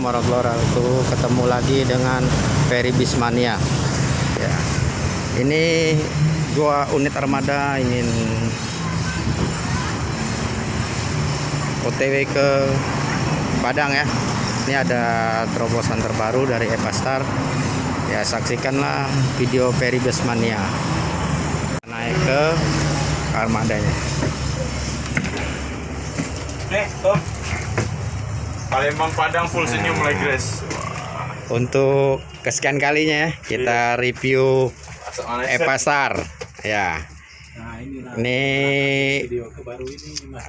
warahmatullahi wabarakatuh. Ketemu lagi dengan Ferry Bismania. Ya, ini 2 unit armada ingin OTW ke Padang ya. Ini ada terobosan terbaru dari Epastar. Ya, saksikanlah video Ferry Bismania naik ke armadanya. Tom. Palembang Padang full senyum Legres. Untuk kesekian kalinya ya, kita review Epastar. Ya. Ini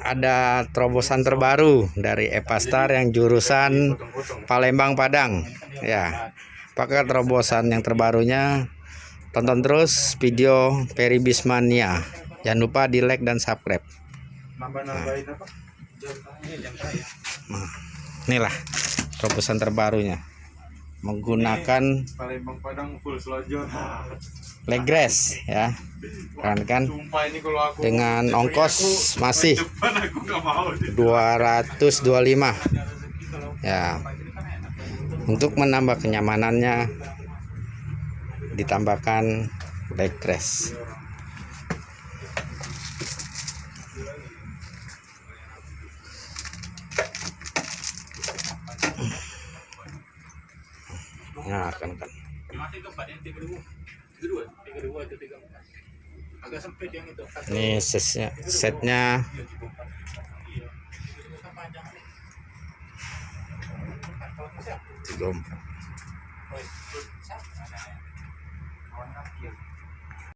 ada terobosan terbaru dari Epastar yang jurusan Palembang Padang. Ya. Pakai terobosan yang terbarunya, tonton terus video Ferry Bismania. Jangan lupa di like dan subscribe. Nah, inilah terobosan terbarunya menggunakan Palembang Padang full selojor Legres ya, kan dengan ongkos masih 225 ya. Untuk menambah kenyamanannya ditambahkan Legres. Nah, kan. Ini setnya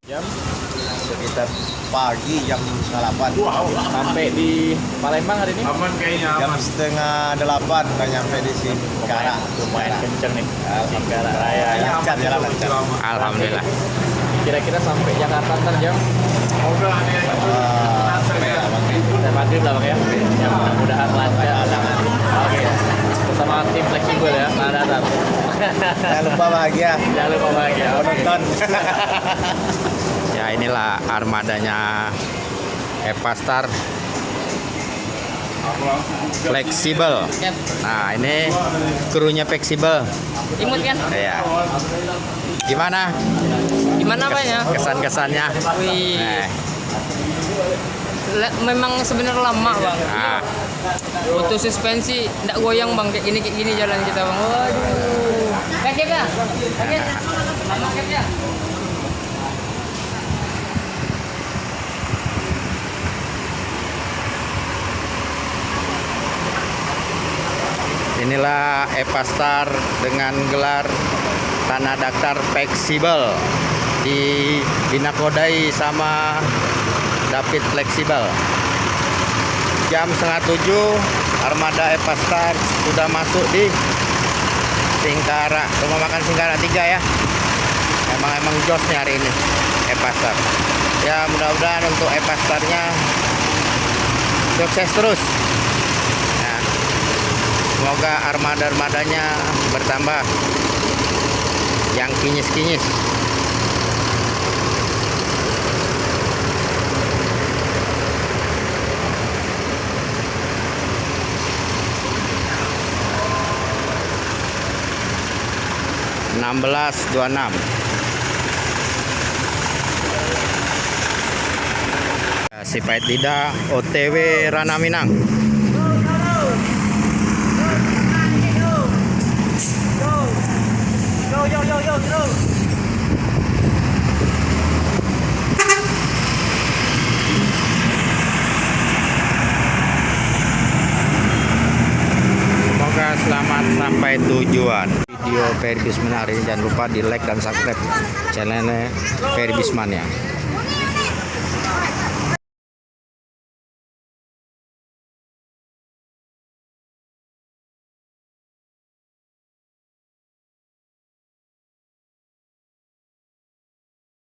jam sekitar pagi jam 8. Sampai di Palembang hari ini aman kayaknya, jam aman. setengah 8 udah nyampe di Singkarak. Lumayan kenceng nih Singkarak Raya. Lancar jalan lancar. alhamdulillah. Kira-kira sampai Jakarta ntar jam dan maghrib lah Bang ya. Ya mudah-mudahan lancar. Oke. Bersama tim fleksibel ya, ada. Jangan lupa bahagia. Jangan lupa bahagia. Nonton. Ya, inilah armadanya Epastar fleksibel. Nah, ini krunya fleksibel. Imut kan? Ya. Gimana? Gimana Pak ya? Kesan-kesannya? Wih. Memang sebenarnya lama Bang. Nah, Untuk suspensi enggak goyang Bang, kayak gini jalan kita Bang. Waduh. Kaget ya? Kaget. Lama kaget ya? inilah Epastar dengan gelar tanah daftar fleksibel, dinakodai sama David Fleksibel. Jam 6:30 armada Epastar sudah masuk di Singkarak, rumah makan Singkarak 3 ya. Emang jos nih hari ini Epastar. Ya, mudah-mudahan untuk Epastarnya sukses terus. Nah, semoga armada-armadanya bertambah yang kinyis-kinyis. (1626) Si Pahit Lidah OTW Rana Minang. Semoga selamat sampai tujuan. Video Ferry Bismania hari ini jangan lupa di like dan subscribe channelnya Ferry Bismania.